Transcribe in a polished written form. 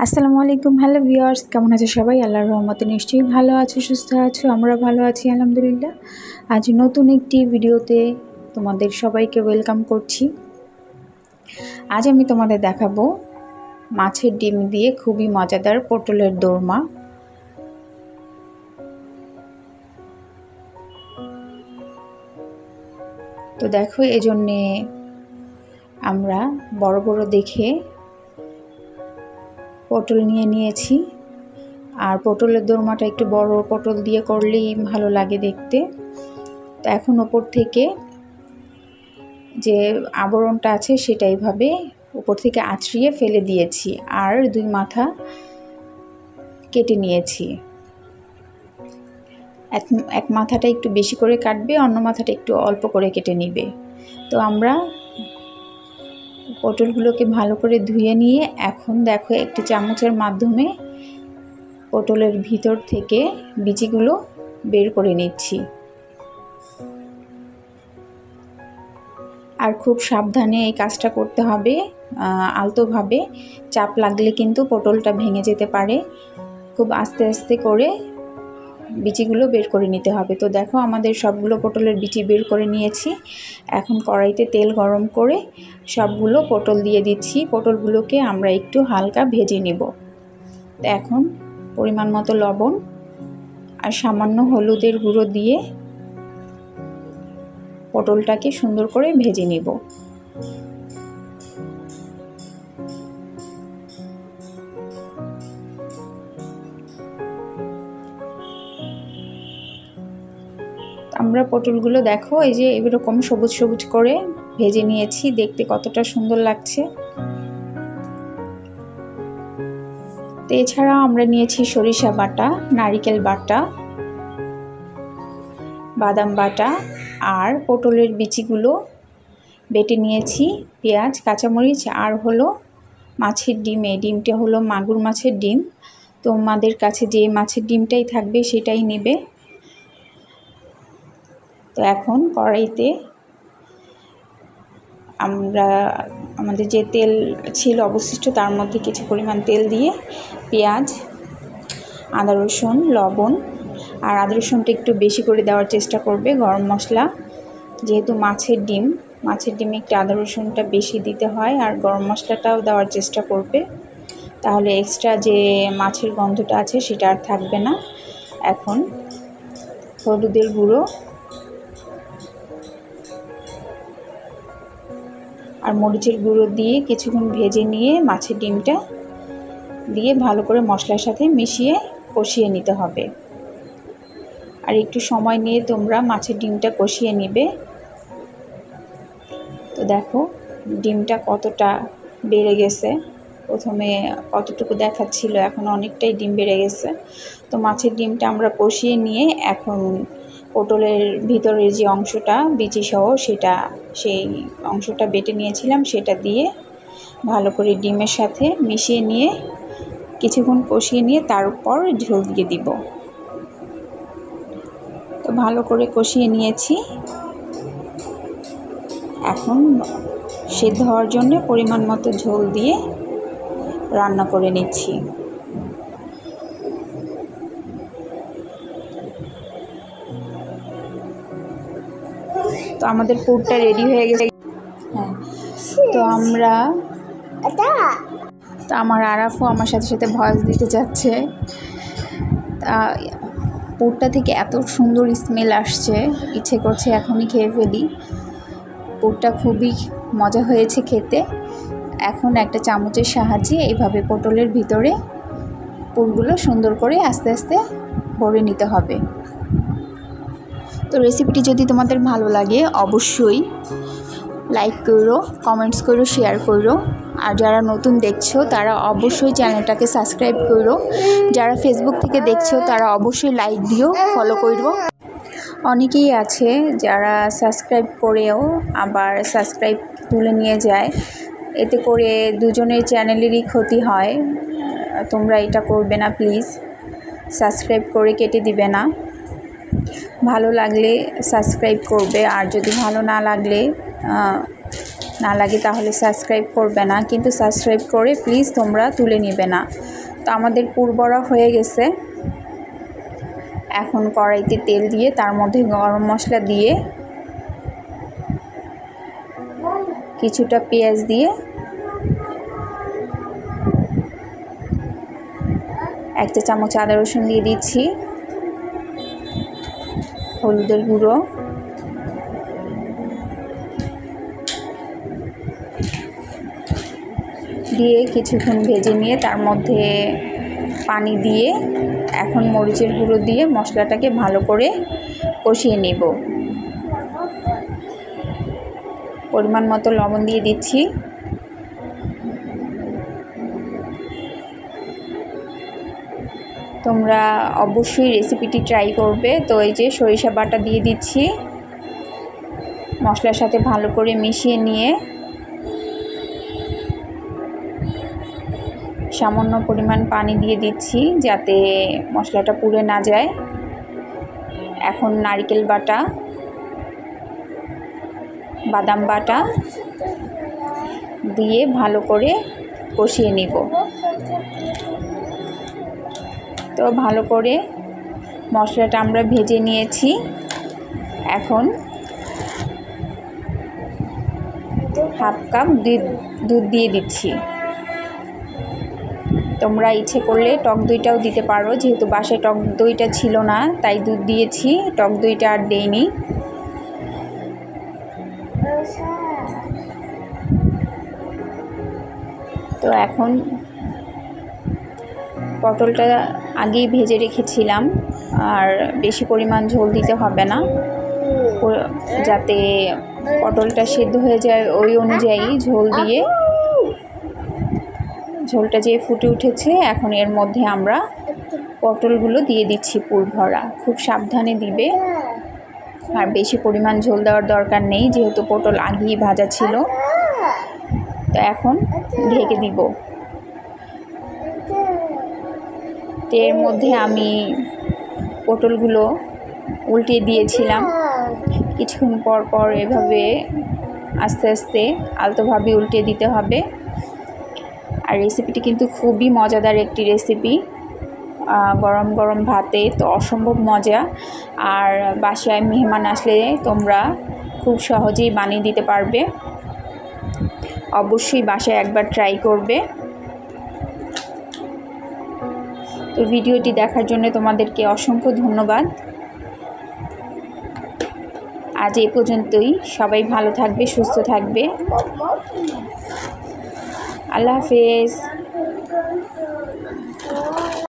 আসসালামু আলাইকুম। Hello viewers, কেমন আছো সবাই? আল্লাহর রহমতে নিশ্চয়ই ভালো আছো, সুস্থ আছো। আমরা ভালো আছি আলহামদুলিল্লাহ। আজ নতুন একটি ভিডিওতে তোমাদের সবাইকে ওয়েলকাম করছি। আজ আমি তোমাদের দেখাবো মাছের ডিম দিয়ে খুবই মজাদার পটলের দোরমা। তো দেখো, এজন্যে আমরা বড় বড় দেখে পটল নিয়েছি। আর পটলের দোরমাটা একটু বড় পটল দিয়ে করলেই ভালো লাগে দেখতে। তো এখন ওপর থেকে যে আবরণটা আছে সেটা এইভাবে উপর থেকে আঁচড়িয়ে ফেলে দিয়েছি, আর দুই মাথা কেটে নিয়েছি। এক মাথাটা একটু বেশি করে কাটবে, অন্য মাথাটা একটু অল্প করে কেটে নিবে। তো আমরা পটলগুলোকে ভালো করে ধুয়ে নিয়ে এখন দেখো একটি চামচের মাধ্যমে পটলের ভিতর থেকে বিচিগুলো বের করে নিচ্ছি। আর খুব সাবধানে এই কাজটা করতে হবে, আলতোভাবে। চাপ লাগলে কিন্তু পটলটা ভেঙে যেতে পারে। খুব আস্তে আস্তে করে বিচিগুলো বের করে নিতে হবে। তো দেখো, আমাদের সবগুলো পটলের বিচি বের করে নিয়েছি। এখন কড়াইতে তেল গরম করে সবগুলো পটল দিয়ে দিচ্ছি। পটলগুলোকে আমরা একটু হালকা ভেজে নেব। তো এখন পরিমাণ মতো লবণ আর সামান্য হলুদের গুঁড়ো দিয়ে পটলটাকে সুন্দর করে ভেজে নেব। আমরা পটলগুলো দেখো এই যে এরকম সবুজ সবুজ করে ভেজে নিয়েছি, দেখতে কতটা সুন্দর লাগছে। তো এছাড়াও আমরা নিয়েছি সরিষা বাটা, নারিকেল বাটা, বাদাম বাটা আর পটলের বিচিগুলো বেটে নিয়েছি, পেঁয়াজ, কাঁচামরিচ আর হলো মাছের ডিম। এই ডিমটা হলো মাগুর মাছের ডিম। তোমাদের কাছে যে মাছের ডিমটাই থাকবে সেটাই নেবে। তো এখন কড়াইতে আমরা আমাদের যে তেল ছিল অবশিষ্ট তার মধ্যে কিছু পরিমাণ তেল দিয়ে পেঁয়াজ, আদা রসুন, লবণ, আর আদা রসুনটা একটু বেশি করে দেওয়ার চেষ্টা করবে। গরম মশলা, যেহেতু মাছের ডিমে একটু আদা রসুনটা বেশি দিতে হয়, আর গরম মশলাটাও দেওয়ার চেষ্টা করবে, তাহলে এক্সট্রা যে মাছের গন্ধটা আছে সেটা আর থাকবে না। এখন হলুদের গুঁড়ো আর মরিচের গুঁড়ো দিয়ে কিছুক্ষণ ভেজে নিয়ে মাছের ডিমটা দিয়ে ভালো করে মশলার সাথে মিশিয়ে কষিয়ে নিতে হবে। আর একটু সময় নিয়ে তোমরা মাছের ডিমটা কষিয়ে নিবে। তো দেখো ডিমটা কতটা বেড়ে গেছে, প্রথমে কতটুকু দেখাচ্ছিল, এখন অনেকটাই ডিম বেড়ে গেছে। তো মাছের ডিমটা আমরা কষিয়ে নিয়ে এখন পটলের ভিতরের যে অংশটা বিচি সহ সেই অংশটা বেটে নিয়েছিলাম সেটা দিয়ে ভালো করে ডিমের সাথে মিশিয়ে নিয়ে কিছুক্ষণ কষিয়ে নিয়ে তার উপর ঝোল দিয়ে দিব। তো ভালো করে কষিয়ে নিয়েছি। এখন সিদ্ধ হওয়ার জন্য পরিমাণ মতো ঝোল দিয়ে রান্না করে নিচ্ছি। তো আমাদের পুরটা রেডি হয়ে গেছে। হ্যাঁ, তো আমার আরাফও আমার সাথে সাথে ভয়েস দিতে যাচ্ছে। পুরটা থেকে এত সুন্দর স্মেল আসছে, ইচ্ছে করছে এখনই খেয়ে ফেলি। পুরটা খুবই মজা হয়েছে খেতে। এখন একটা চামচের সাহায্যে এইভাবে পটলের ভিতরে পুরগুলো সুন্দর করে আস্তে আস্তে ভরে নিতে হবে। তো রেসিপিটি যদি তোমাদের ভালো লাগে অবশ্যই লাইক করো, কমেন্টস করো, শেয়ার করো। আর যারা নতুন দেখছো তারা অবশ্যই চ্যানেলটাকে সাবস্ক্রাইব করো। যারা ফেসবুক থেকে দেখছো তারা অবশ্যই লাইক দিও, ফলো করো। অনেকেই আছে যারা সাবস্ক্রাইব করেও আবার সাবস্ক্রাইব তুলে নিয়ে যায়, এতে করে দুজনের চ্যানেলেরই ক্ষতি হয়। তোমরা এটা করবে না প্লিজ, সাবস্ক্রাইব করে কেটে দিবে না। ভালো লাগলে সাবস্ক্রাইব করবে, আর যদি ভালো না লাগলে না লাগে তাহলে সাবস্ক্রাইব করবে না, কিন্তু সাবস্ক্রাইব করে প্লিজ তোমরা তুলে নেবে না। তো আমাদের পুর বড়া হয়ে গেছে। এখন কড়াইতে তেল দিয়ে তার মধ্যে গরম মশলা দিয়ে কিছুটা পেঁয়াজ দিয়ে এক চা চামচ আদা রসুন দিয়ে দিচ্ছি, হলুদের গুঁড়ো, দিয়ে কিছুক্ষণ ভেজে নিয়ে তার মধ্যে পানি দিয়ে এখন মরিচের গুঁড়ো দিয়ে মশলাটাকে ভালো করে কষিয়ে নেব। পরিমাণ মতো লবণ দিয়ে দিচ্ছি। তোমরা অবশ্যই রেসিপিটি ট্রাই করবে। তো এই যে সরিষা বাটা দিয়ে দিচ্ছি, মশলার সাথে ভালো করে মিশিয়ে নিয়ে সামান্য পরিমাণ পানি দিয়ে দিচ্ছি যাতে মশলাটা পুড়ে না যায়। এখন নারকেল বাটা, বাদাম বাটা দিয়ে ভালো করে কষিয়ে নিব। তো ভালো করে মশলাটা আমরা ভেজে নিয়েছি। এখন হাফ কাপ দুধ দিয়ে দিচ্ছি। তোমরা ইচ্ছে করলে টক দইটাও দিতে পারো, যেহেতু বাসায় টক দইটা ছিল না তাই দুধ দিয়েছি, টক দইটা আর দেইনি। তো এখন পটলটা আগেই ভেজে রেখেছিলাম, আর বেশি পরিমাণ ঝোল দিতে হবে না, যাতে পটলটা সেদ্ধ হয়ে যায় ওই অনুযায়ী ঝোল দিয়ে। ঝোলটা যে ফুটে উঠেছে, এখন এর মধ্যে আমরা পটলগুলো দিয়ে দিচ্ছি পুর ভরা। খুব সাবধানে দিবে, আর বেশি পরিমাণ ঝোল দেওয়ার দরকার নেই যেহেতু পটল আগেই ভাজা ছিল। তো এখন ঢেকে দিব। তো এর মধ্যে আমি পটলগুলো উল্টে দিয়েছিলাম। কিছুক্ষণ পর পর এভাবে আস্তে আস্তে আলতোভাবে উল্টে দিতে হবে। আর রেসিপিটি কিন্তু খুবই মজাদার একটি রেসিপি, গরম গরম ভাতে তো অসম্ভব মজা। আর বাসায় মেহমান আসলে তোমরা খুব সহজেই বানিয়ে দিতে পারবে। অবশ্যই বাসায় একবার ট্রাই করবে। তো ভিডিওটি দেখার জন্য তোমাদেরকে অসংখ্য ধন্যবাদ। আজ এই পর্যন্তই। সবাই ভালো থাকবে, সুস্থ থাকবে। আল্লাহ হাফেজ।